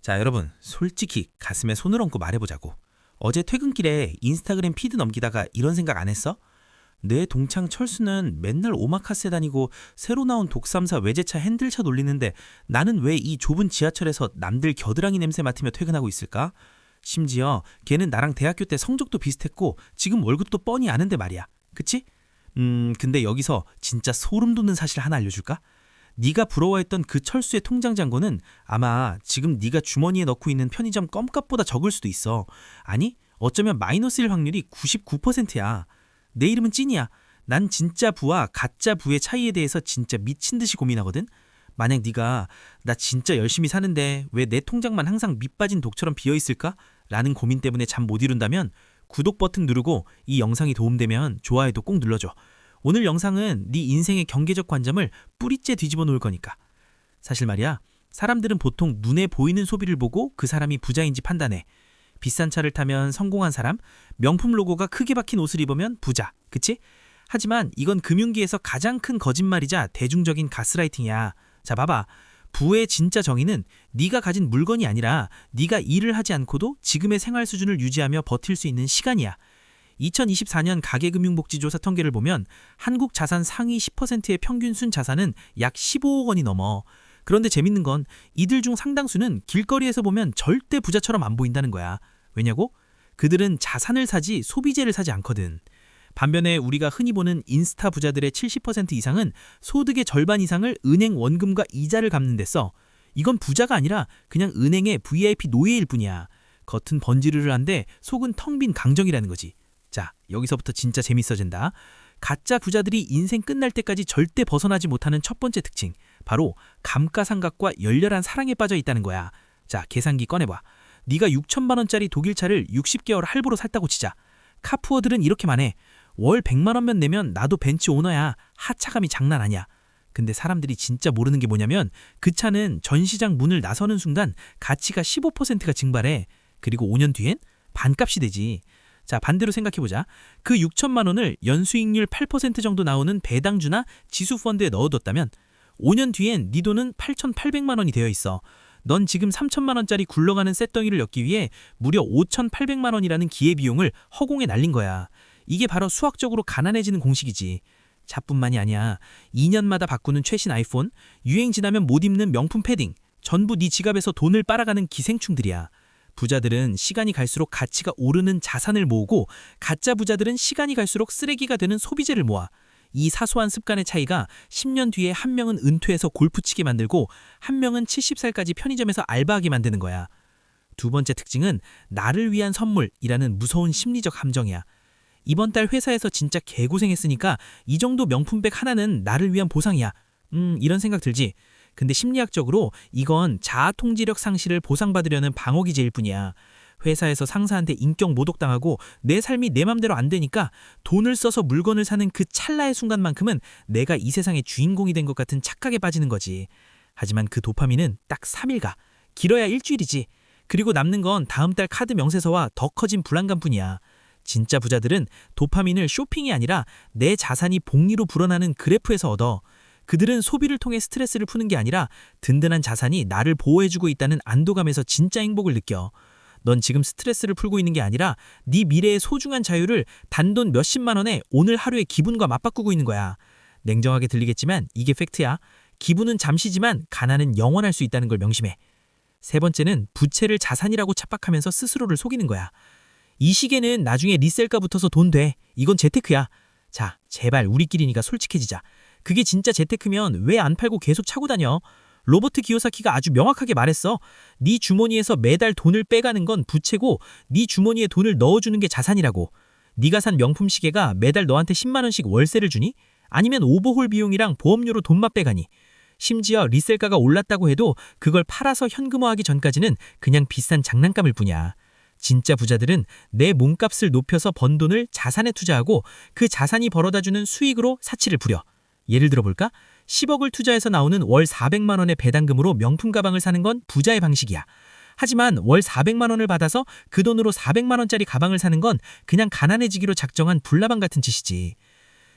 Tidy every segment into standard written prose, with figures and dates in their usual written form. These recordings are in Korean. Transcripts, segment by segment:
자, 여러분, 솔직히 가슴에 손을 얹고 말해보자고. 어제 퇴근길에 인스타그램 피드 넘기다가 이런 생각 안 했어? 내 동창 철수는 맨날 오마카세 다니고 새로 나온 독삼사 외제차 핸들차 놀리는데 나는 왜 이 좁은 지하철에서 남들 겨드랑이 냄새 맡으며 퇴근하고 있을까? 심지어 걔는 나랑 대학교 때 성적도 비슷했고 지금 월급도 뻔히 아는데 말이야. 그치? 근데 여기서 진짜 소름 돋는 사실 하나 알려줄까? 네가 부러워했던 그 철수의 통장 잔고는 아마 지금 네가 주머니에 넣고 있는 편의점 껌값보다 적을 수도 있어. 아니, 어쩌면 마이너스일 확률이 99%야. 내 이름은 찐이야. 난 진짜 부와 가짜 부의 차이에 대해서 진짜 미친 듯이 고민하거든. 만약 네가 나 진짜 열심히 사는데 왜 내 통장만 항상 밑 빠진 독처럼 비어 있을까? 라는 고민 때문에 잠 못 이룬다면 구독 버튼 누르고 이 영상이 도움되면 좋아요도 꼭 눌러줘. 오늘 영상은 네 인생의 경계적 관점을 뿌리째 뒤집어 놓을 거니까. 사실 말이야, 사람들은 보통 눈에 보이는 소비를 보고 그 사람이 부자인지 판단해. 비싼 차를 타면 성공한 사람, 명품 로고가 크게 박힌 옷을 입으면 부자, 그치? 하지만 이건 금융기에서 가장 큰 거짓말이자 대중적인 가스라이팅이야. 자, 봐봐. 부의 진짜 정의는 네가 가진 물건이 아니라 네가 일을 하지 않고도 지금의 생활 수준을 유지하며 버틸 수 있는 시간이야. 2024년 가계금융복지조사 통계를 보면 한국 자산 상위 10%의 평균 순 자산은 약 15억 원이 넘어. 그런데 재밌는 건 이들 중 상당수는 길거리에서 보면 절대 부자처럼 안 보인다는 거야. 왜냐고? 그들은 자산을 사지 소비재를 사지 않거든. 반면에 우리가 흔히 보는 인스타 부자들의 70% 이상은 소득의 절반 이상을 은행 원금과 이자를 갚는 데 써. 이건 부자가 아니라 그냥 은행의 VIP 노예일 뿐이야. 겉은 번지르르한데 속은 텅 빈 강정이라는 거지. 자, 여기서부터 진짜 재밌어진다. 가짜 부자들이 인생 끝날 때까지 절대 벗어나지 못하는 첫 번째 특징, 바로 감가상각과 열렬한 사랑에 빠져 있다는 거야. 자, 계산기 꺼내봐. 네가 6천만 원짜리 독일차를 60개월 할부로 샀다고 치자. 카푸어들은 이렇게만 해. 월 100만 원면 내면 나도 벤츠 오너야. 하차감이 장난 아니야. 근데 사람들이 진짜 모르는 게 뭐냐면 그 차는 전시장 문을 나서는 순간 가치가 15%가 증발해. 그리고 5년 뒤엔 반값이 되지. 자, 반대로 생각해보자. 그 6천만 원을 연수익률 8% 정도 나오는 배당주나 지수펀드에 넣어뒀다면 5년 뒤엔 네 돈은 8,800만 원이 되어 있어. 넌 지금 3천만 원짜리 굴러가는 쇳덩이를 엮기 위해 무려 5,800만 원이라는 기회비용을 허공에 날린 거야. 이게 바로 수학적으로 가난해지는 공식이지. 차뿐만이 아니야. 2년마다 바꾸는 최신 아이폰, 유행 지나면 못 입는 명품 패딩, 전부 네 지갑에서 돈을 빨아가는 기생충들이야. 부자들은 시간이 갈수록 가치가 오르는 자산을 모으고 가짜 부자들은 시간이 갈수록 쓰레기가 되는 소비재를 모아. 이 사소한 습관의 차이가 10년 뒤에 한 명은 은퇴해서 골프 치게 만들고 한 명은 70살까지 편의점에서 알바하게 만드는 거야. 두 번째 특징은 나를 위한 선물이라는 무서운 심리적 함정이야. 이번 달 회사에서 진짜 개고생했으니까 이 정도 명품백 하나는 나를 위한 보상이야. 이런 생각 들지? 근데 심리학적으로 이건 자아 통제력 상실을 보상받으려는 방어기제일 뿐이야. 회사에서 상사한테 인격 모독당하고 내 삶이 내 맘대로 안 되니까 돈을 써서 물건을 사는 그 찰나의 순간만큼은 내가 이 세상의 주인공이 된 것 같은 착각에 빠지는 거지. 하지만 그 도파민은 딱 3일 가. 길어야 일주일이지. 그리고 남는 건 다음 달 카드 명세서와 더 커진 불안감뿐이야. 진짜 부자들은 도파민을 쇼핑이 아니라 내 자산이 복리로 불어나는 그래프에서 얻어. 그들은 소비를 통해 스트레스를 푸는 게 아니라 든든한 자산이 나를 보호해주고 있다는 안도감에서 진짜 행복을 느껴. 넌 지금 스트레스를 풀고 있는 게 아니라 네 미래의 소중한 자유를 단돈 몇십만 원에 오늘 하루의 기분과 맞바꾸고 있는 거야. 냉정하게 들리겠지만 이게 팩트야. 기분은 잠시지만 가난은 영원할 수 있다는 걸 명심해. 세 번째는 부채를 자산이라고 착각하면서 스스로를 속이는 거야. 이 시계는 나중에 리셀가 붙어서 돈 돼. 이건 재테크야. 자, 제발 우리끼리니까 솔직해지자. 그게 진짜 재테크면 왜 안 팔고 계속 차고 다녀? 로버트 기요사키가 아주 명확하게 말했어. 네 주머니에서 매달 돈을 빼가는 건 부채고 네 주머니에 돈을 넣어주는 게 자산이라고. 네가 산 명품 시계가 매달 너한테 10만 원씩 월세를 주니? 아니면 오버홀 비용이랑 보험료로 돈만 빼가니? 심지어 리셀가가 올랐다고 해도 그걸 팔아서 현금화하기 전까지는 그냥 비싼 장난감일 뿐이야. 진짜 부자들은 내 몸값을 높여서 번 돈을 자산에 투자하고 그 자산이 벌어다주는 수익으로 사치를 부려. 예를 들어볼까? 10억을 투자해서 나오는 월 400만 원의 배당금으로 명품 가방을 사는 건 부자의 방식이야. 하지만 월 400만 원을 받아서 그 돈으로 400만 원짜리 가방을 사는 건 그냥 가난해지기로 작정한 불나방 같은 짓이지.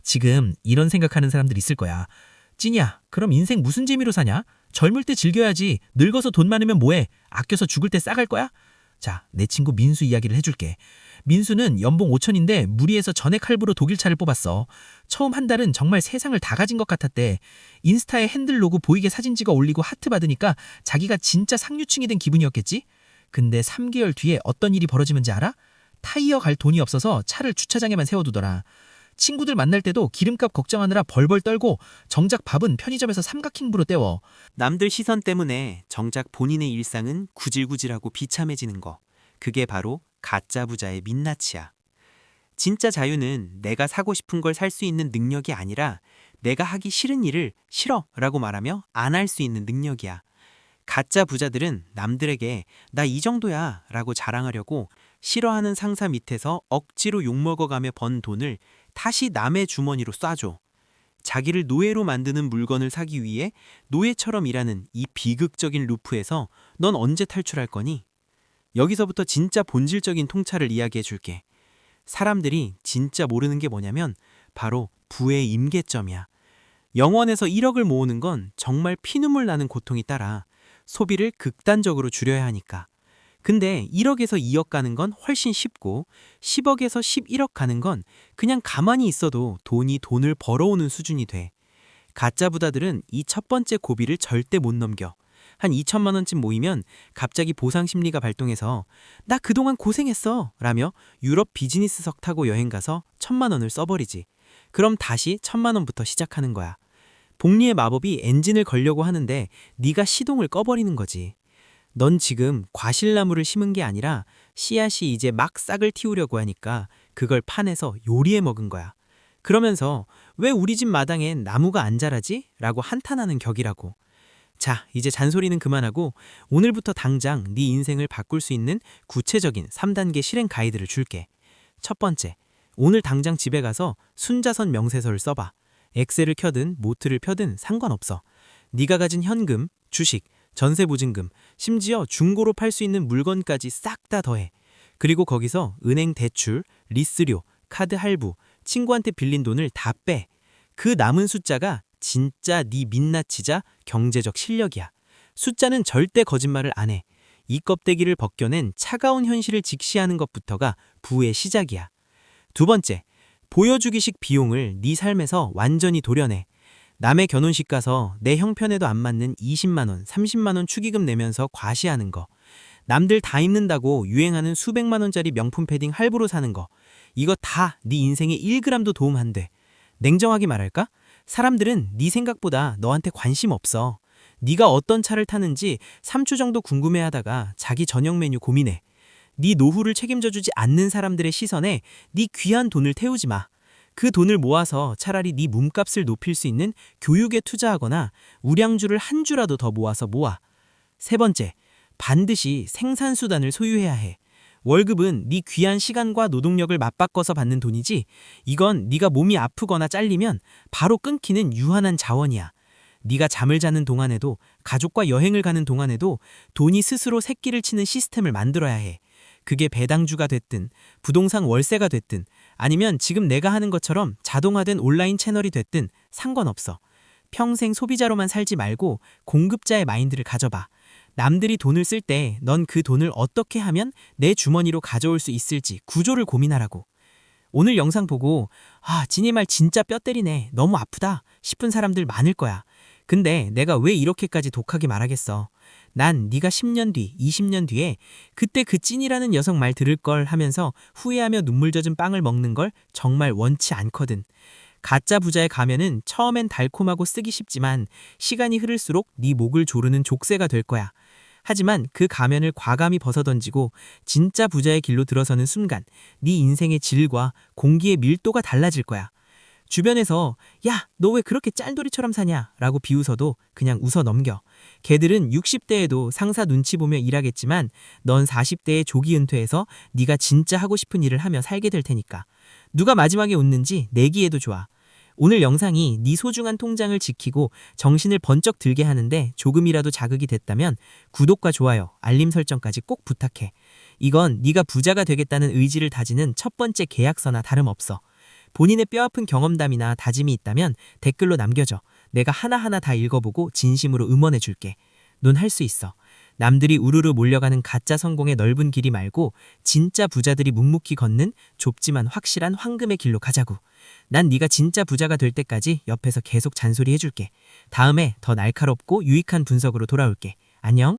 지금 이런 생각하는 사람들 있을 거야. 찐이야, 그럼 인생 무슨 재미로 사냐? 젊을 때 즐겨야지. 늙어서 돈 많으면 뭐해? 아껴서 죽을 때 싸갈 거야? 자, 내 친구 민수 이야기를 해줄게. 민수는 연봉 5천인데 무리해서 전액 할부로 독일차를 뽑았어. 처음 한 달은 정말 세상을 다 가진 것 같았대. 인스타에 핸들 로고 보이게 사진 찍어 올리고 하트 받으니까 자기가 진짜 상류층이 된 기분이었겠지? 근데 3개월 뒤에 어떤 일이 벌어지는지 알아? 타이어 갈 돈이 없어서 차를 주차장에만 세워두더라. 친구들 만날 때도 기름값 걱정하느라 벌벌 떨고 정작 밥은 편의점에서 삼각hin부로 때워. 남들 시선 때문에 정작 본인의 일상은 구질구질하고 비참해지는 거. 그게 바로 가짜 부자의 민낯이야. 진짜 자유는 내가 사고 싶은 걸 살 수 있는 능력이 아니라 내가 하기 싫은 일을 싫어라고 말하며 안 할 수 있는 능력이야. 가짜 부자들은 남들에게 나 이 정도야 라고 자랑하려고 싫어하는 상사 밑에서 억지로 욕먹어가며 번 돈을 다시 남의 주머니로 쏴줘. 자기를 노예로 만드는 물건을 사기 위해 노예처럼 일하는 이 비극적인 루프에서 넌 언제 탈출할 거니? 여기서부터 진짜 본질적인 통찰을 이야기해 줄게. 사람들이 진짜 모르는 게 뭐냐면 바로 부의 임계점이야. 영원에서 1억을 모으는 건 정말 피눈물 나는 고통이 따라 소비를 극단적으로 줄여야 하니까. 근데 1억에서 2억 가는 건 훨씬 쉽고 10억에서 11억 가는 건 그냥 가만히 있어도 돈이 돈을 벌어오는 수준이 돼. 가짜 부자들은 이 첫 번째 고비를 절대 못 넘겨. 한 2천만 원쯤 모이면 갑자기 보상 심리가 발동해서 나 그동안 고생했어 라며 유럽 비즈니스석 타고 여행 가서 1,000만 원을 써버리지. 그럼 다시 1,000만 원부터 시작하는 거야. 복리의 마법이 엔진을 걸려고 하는데 네가 시동을 꺼버리는 거지. 넌 지금 과실나무를 심은 게 아니라 씨앗이 이제 막 싹을 틔우려고 하니까 그걸 파내서 요리해 먹은 거야. 그러면서 왜 우리 집 마당엔 나무가 안 자라지? 라고 한탄하는 격이라고. 자, 이제 잔소리는 그만하고 오늘부터 당장 네 인생을 바꿀 수 있는 구체적인 3단계 실행 가이드를 줄게. 첫 번째, 오늘 당장 집에 가서 순자선 명세서를 써봐. 엑셀을 켜든 모트를 펴든 상관없어. 네가 가진 현금, 주식, 전세보증금, 심지어 중고로 팔 수 있는 물건까지 싹 다 더해. 그리고 거기서 은행 대출, 리스료, 카드 할부, 친구한테 빌린 돈을 다 빼. 그 남은 숫자가 진짜 네 민낯이자 경제적 실력이야. 숫자는 절대 거짓말을 안 해. 이 껍데기를 벗겨낸 차가운 현실을 직시하는 것부터가 부의 시작이야. 두 번째, 보여주기식 비용을 네 삶에서 완전히 도려내. 남의 결혼식 가서 내 형편에도 안 맞는 20만 원, 30만 원 축의금 내면서 과시하는 거. 남들 다 입는다고 유행하는 수백만 원짜리 명품 패딩 할부로 사는 거. 이거 다 네 인생에 1g도 도움 안 돼. 냉정하게 말할까? 사람들은 네 생각보다 너한테 관심 없어. 네가 어떤 차를 타는지 3초 정도 궁금해하다가 자기 저녁 메뉴 고민해. 네 노후를 책임져주지 않는 사람들의 시선에 네 귀한 돈을 태우지 마. 그 돈을 모아서 차라리 네 몸값을 높일 수 있는 교육에 투자하거나 우량주를 한 주라도 더 모아서 모아. 세 번째, 반드시 생산수단을 소유해야 해. 월급은 네 귀한 시간과 노동력을 맞바꿔서 받는 돈이지 이건 네가 몸이 아프거나 잘리면 바로 끊기는 유한한 자원이야. 네가 잠을 자는 동안에도 가족과 여행을 가는 동안에도 돈이 스스로 새끼를 치는 시스템을 만들어야 해. 그게 배당주가 됐든 부동산 월세가 됐든 아니면 지금 내가 하는 것처럼 자동화된 온라인 채널이 됐든 상관없어. 평생 소비자로만 살지 말고 공급자의 마인드를 가져봐. 남들이 돈을 쓸 때 넌 그 돈을 어떻게 하면 내 주머니로 가져올 수 있을지 구조를 고민하라고. 오늘 영상 보고 진이 말 진짜 뼈 때리네. 너무 아프다 싶은 사람들 많을 거야. 근데 내가 왜 이렇게까지 독하게 말하겠어. 난 네가 10년 뒤, 20년 뒤에 그때 그 찐이라는 여성 말 들을 걸 하면서 후회하며 눈물 젖은 빵을 먹는 걸 정말 원치 않거든. 가짜 부자의 가면은 처음엔 달콤하고 쓰기 쉽지만 시간이 흐를수록 네 목을 조르는 족쇄가 될 거야. 하지만 그 가면을 과감히 벗어던지고 진짜 부자의 길로 들어서는 순간 네 인생의 질과 공기의 밀도가 달라질 거야. 주변에서 야, 너 왜 그렇게 짤돌이처럼 사냐? 라고 비웃어도 그냥 웃어 넘겨. 걔들은 60대에도 상사 눈치 보며 일하겠지만 넌 40대에 조기 은퇴해서 네가 진짜 하고 싶은 일을 하며 살게 될 테니까. 누가 마지막에 웃는지 내기해도 좋아. 오늘 영상이 네 소중한 통장을 지키고 정신을 번쩍 들게 하는데 조금이라도 자극이 됐다면 구독과 좋아요, 알림 설정까지 꼭 부탁해. 이건 네가 부자가 되겠다는 의지를 다지는 첫 번째 계약서나 다름없어. 본인의 뼈아픈 경험담이나 다짐이 있다면 댓글로 남겨줘. 내가 하나하나 다 읽어보고 진심으로 응원해줄게. 넌 할 수 있어. 남들이 우르르 몰려가는 가짜 성공의 넓은 길이 말고 진짜 부자들이 묵묵히 걷는 좁지만 확실한 황금의 길로 가자고. 난 네가 진짜 부자가 될 때까지 옆에서 계속 잔소리 해줄게. 다음에 더 날카롭고 유익한 분석으로 돌아올게. 안녕.